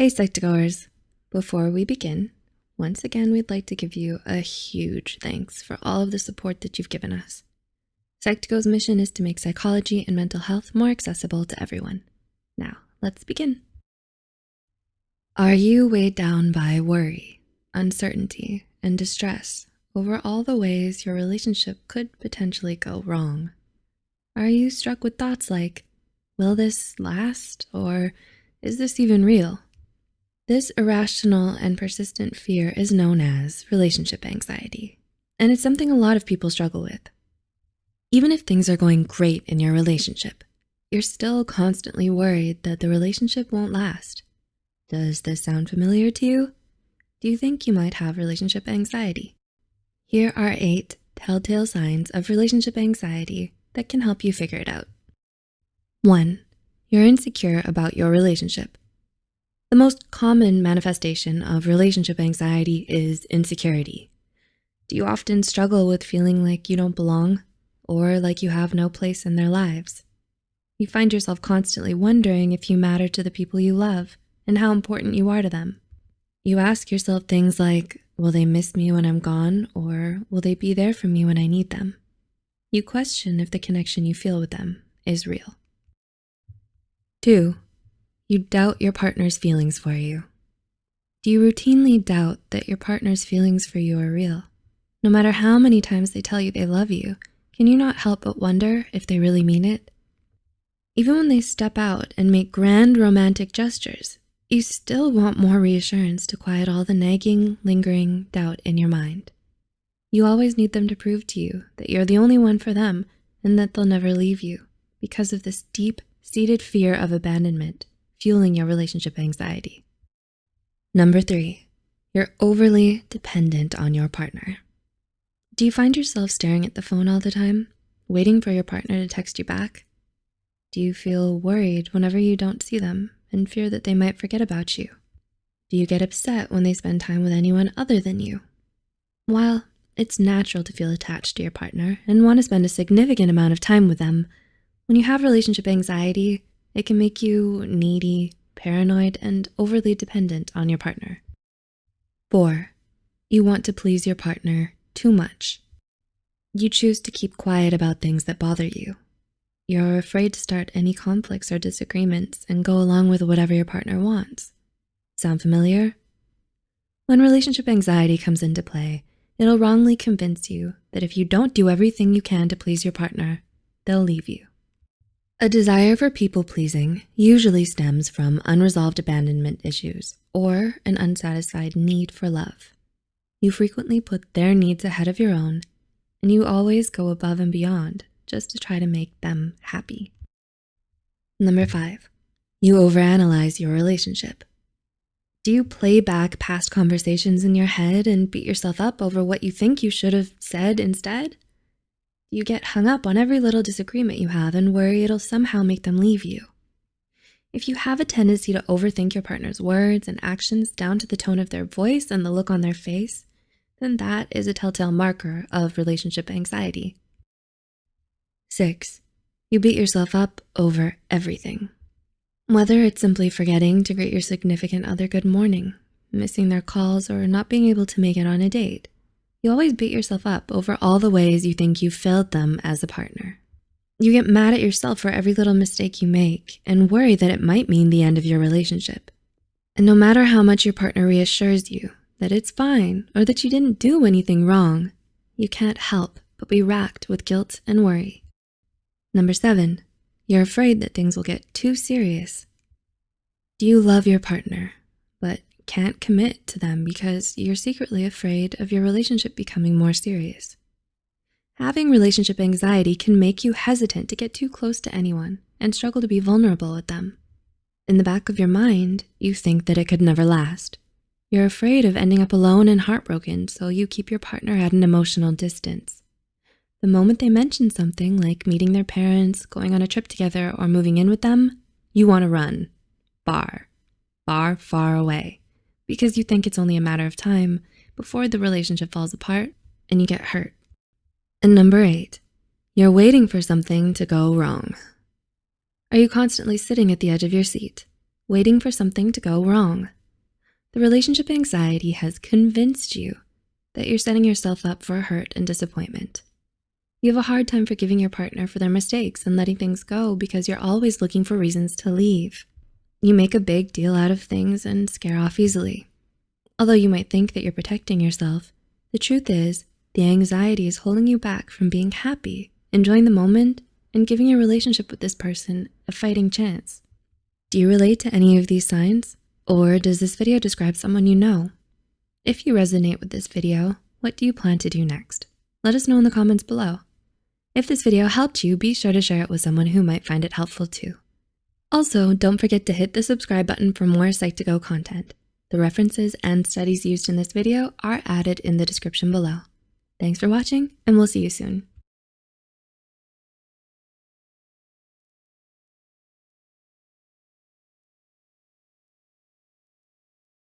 Hey Psych2Goers, before we begin, once again we'd like to give you a huge thanks for all of the support that you've given us. Psych2Go's mission is to make psychology and mental health more accessible to everyone. Now, let's begin. Are you weighed down by worry, uncertainty, and distress over all the ways your relationship could potentially go wrong? Are you struck with thoughts like, will this last, or is this even real? This irrational and persistent fear is known as relationship anxiety, and it's something a lot of people struggle with. Even if things are going great in your relationship, you're still constantly worried that the relationship won't last. Does this sound familiar to you? Do you think you might have relationship anxiety? Here are 8 telltale signs of relationship anxiety that can help you figure it out. 1. You're insecure about your relationship. The most common manifestation of relationship anxiety is insecurity. Do you often struggle with feeling like you don't belong or like you have no place in their lives? You find yourself constantly wondering if you matter to the people you love and how important you are to them. You ask yourself things like, will they miss me when I'm gone, or will they be there for me when I need them? You question if the connection you feel with them is real. 2. You doubt your partner's feelings for you. Do you routinely doubt that your partner's feelings for you are real? No matter how many times they tell you they love you, can you not help but wonder if they really mean it? Even when they step out and make grand romantic gestures, you still want more reassurance to quiet all the nagging, lingering doubt in your mind. You always need them to prove to you that you're the only one for them and that they'll never leave you because of this deep-seated fear of abandonment fueling your relationship anxiety. 3, you're overly dependent on your partner. Do you find yourself staring at the phone all the time, waiting for your partner to text you back? Do you feel worried whenever you don't see them and fear that they might forget about you? Do you get upset when they spend time with anyone other than you? While it's natural to feel attached to your partner and want to spend a significant amount of time with them, when you have relationship anxiety, it can make you needy, paranoid, and overly dependent on your partner. 4, you want to please your partner too much. You choose to keep quiet about things that bother you. You're afraid to start any conflicts or disagreements and go along with whatever your partner wants. Sound familiar? When relationship anxiety comes into play, it'll wrongly convince you that if you don't do everything you can to please your partner, they'll leave you. A desire for people-pleasing usually stems from unresolved abandonment issues or an unsatisfied need for love. You frequently put their needs ahead of your own, and you always go above and beyond just to try to make them happy. 5, you overanalyze your relationship. Do you play back past conversations in your head and beat yourself up over what you think you should have said instead? You get hung up on every little disagreement you have and worry it'll somehow make them leave you. If you have a tendency to overthink your partner's words and actions down to the tone of their voice and the look on their face, then that is a telltale marker of relationship anxiety. 6, you beat yourself up over everything. Whether it's simply forgetting to greet your significant other good morning, missing their calls, or not being able to make it on a date, you always beat yourself up over all the ways you think you failed them as a partner. You get mad at yourself for every little mistake you make and worry that it might mean the end of your relationship. And no matter how much your partner reassures you that it's fine or that you didn't do anything wrong, you can't help but be racked with guilt and worry. 7, you're afraid that things will get too serious. Do you love your partner, but can't commit to them because you're secretly afraid of your relationship becoming more serious? Having relationship anxiety can make you hesitant to get too close to anyone and struggle to be vulnerable with them. In the back of your mind, you think that it could never last. You're afraid of ending up alone and heartbroken, so you keep your partner at an emotional distance. The moment they mention something like meeting their parents, going on a trip together, or moving in with them, you want to run far, far away, because you think it's only a matter of time before the relationship falls apart and you get hurt. And 8, you're waiting for something to go wrong. Are you constantly sitting at the edge of your seat, waiting for something to go wrong. The relationship anxiety has convinced you that you're setting yourself up for hurt and disappointment. You have a hard time forgiving your partner for their mistakes and letting things go because you're always looking for reasons to leave. You make a big deal out of things and scare off easily. Although you might think that you're protecting yourself, the truth is the anxiety is holding you back from being happy, enjoying the moment, and giving your relationship with this person a fighting chance. Do you relate to any of these signs? Or does this video describe someone you know? If you resonate with this video, what do you plan to do next? Let us know in the comments below. If this video helped you, be sure to share it with someone who might find it helpful too. Also, don't forget to hit the subscribe button for more Psych2Go content. The references and studies used in this video are added in the description below. Thanks for watching, and we'll see you soon.